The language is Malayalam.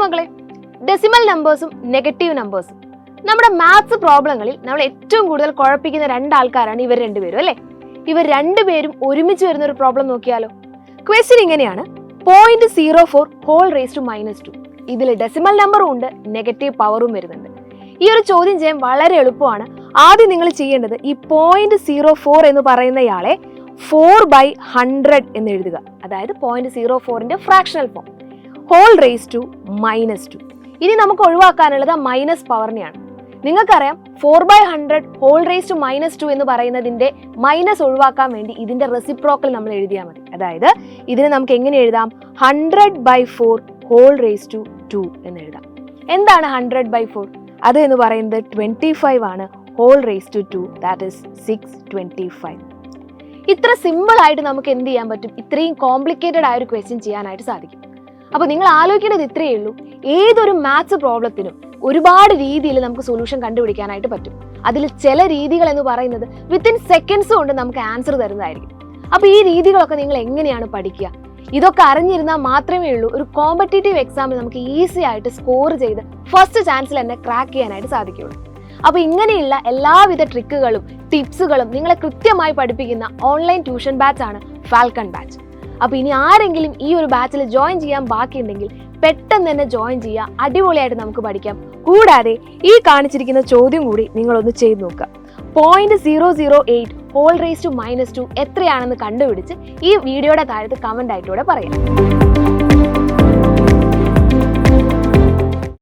മക്കളെ, ഡെസിമൽ നമ്പേഴ്സും നെഗറ്റീവ് നമ്പേഴ്സും നമ്മുടെ മാത്സ് പ്രോബ്ലങ്ങളിൽ നമ്മൾ ഏറ്റവും കൂടുതൽ കുഴപ്പിക്കുന്ന രണ്ടാൾക്കാരാണ് ഇവർ രണ്ടുപേരും അല്ലേ. ഇവർ രണ്ടുപേരും ഒരുമിച്ച് വരുന്ന ഒരു പ്രോബ്ലം നോക്കിയാലോ. ക്വസ്റ്റ്യൻ ഇങ്ങനെയാണ്, 0.04 ഹോൾ റേസ് ടു -2. ഇതിൽ ഡെസിമൽ നമ്പറും ഉണ്ട്, നെഗറ്റീവ് പവറും വരുന്നുണ്ട്. ഈ ഒരു ചോദ്യം ചെയ്യാൻ വളരെ എളുപ്പമാണ്. ആദ്യം നിങ്ങൾ ചെയ്യേണ്ടത് ഈ 0.04 എന്ന് പറയുന്നയാളെ 4/100 എന്ന് എഴുതുക. അതായത് 0.04ന്റെ fractional form, whole raise to -2. ഇനി നമുക്ക് ഒഴിവാക്കാനുള്ളത് മൈനസ് പവറിനെയാണ്. നിങ്ങൾക്കറിയാം 4/100 ഹോൾ റേസ് ടു -2 എന്ന് പറയുന്നതിന്റെ മൈനസ് ഒഴിവാക്കാൻ വേണ്ടി ഇതിന്റെ റെസിപ്രോക്കൽ നമ്മൾ എഴുതിയാൽ മതി. അതായത് ഇതിനെ നമുക്ക് എങ്ങനെ എഴുതാം, 100/4 ഹോൾ റേസ് ടു 2 എന്ന് എഴുതാം. എന്താണ് 100/4? അത് എന്ന് പറയുന്നത് 25 ആണ്. Whole raise to 2 that is 625. ഇത്ര സിമ്പിൾ ആയിട്ട് നമുക്ക് എന്ത് ചെയ്യാൻ പറ്റും, ഇത്രയും കോംപ്ലിക്കേറ്റഡ് ആയ ഒരു ക്വസ്റ്റ്യൻ ചെയ്യാനായിട്ട് സാധിക്കും. അപ്പോൾ നിങ്ങൾ ആലോചിക്കേണ്ടത് ഇത്രയേ ഉള്ളൂ, ഏതൊരു മാത്സ് പ്രോബ്ലത്തിനും ഒരുപാട് രീതിയിൽ നമുക്ക് സൊല്യൂഷൻ കണ്ടുപിടിക്കാനായിട്ട് പറ്റും. അതിൽ ചില രീതികൾ എന്ന് പറയുന്നത് വിത്തിൻ സെക്കൻഡ്സ് കൊണ്ട് നമുക്ക് ആൻസർ തരുന്നതായിരിക്കും. അപ്പോൾ ഈ രീതികളൊക്കെ നിങ്ങൾ എങ്ങനെയാണ് പഠിക്കുക? ഇതൊക്കെ അറിഞ്ഞിരുന്നാൽ മാത്രമേ ഉള്ളൂ ഒരു കോമ്പറ്റേറ്റീവ് എക്സാമിൽ നമുക്ക് ഈസി ആയിട്ട് സ്കോർ ചെയ്ത് ഫസ്റ്റ് ചാൻസിൽ തന്നെ ക്രാക്ക് ചെയ്യാനായിട്ട് സാധിക്കുകയുള്ളൂ. അപ്പോൾ ഇങ്ങനെയുള്ള എല്ലാവിധ ട്രിക്കുകളും ടിപ്സുകളും നിങ്ങളെ കൃത്യമായി പഠിപ്പിക്കുന്ന ഓൺലൈൻ ട്യൂഷൻ ബാച്ചാണ് ഫാൽക്കൺ ബാച്ച്. അപ്പോൾ ഇനി ആരെങ്കിലും ഈ ഒരു ബാച്ചിൽ ജോയിൻ ചെയ്യാൻ ബാക്കിയുണ്ടെങ്കിൽ പെട്ടെന്ന് തന്നെ ജോയിൻ ചെയ്യുക. അടിപൊളിയായിട്ട് നമുക്ക് പഠിക്കാം. കൂടാതെ ഈ കാണിച്ചിരിക്കുന്ന ചോദ്യം കൂടി നിങ്ങളൊന്ന് ചെയ്ത് നോക്കുക. 0.008 ഹോൾ റേസ് ടു -2 എത്രയാണെന്ന് കണ്ടുപിടിച്ച് ഈ വീഡിയോയുടെ താഴത്ത് കമൻ്റ് ആയിട്ടൂടെ പറയാം.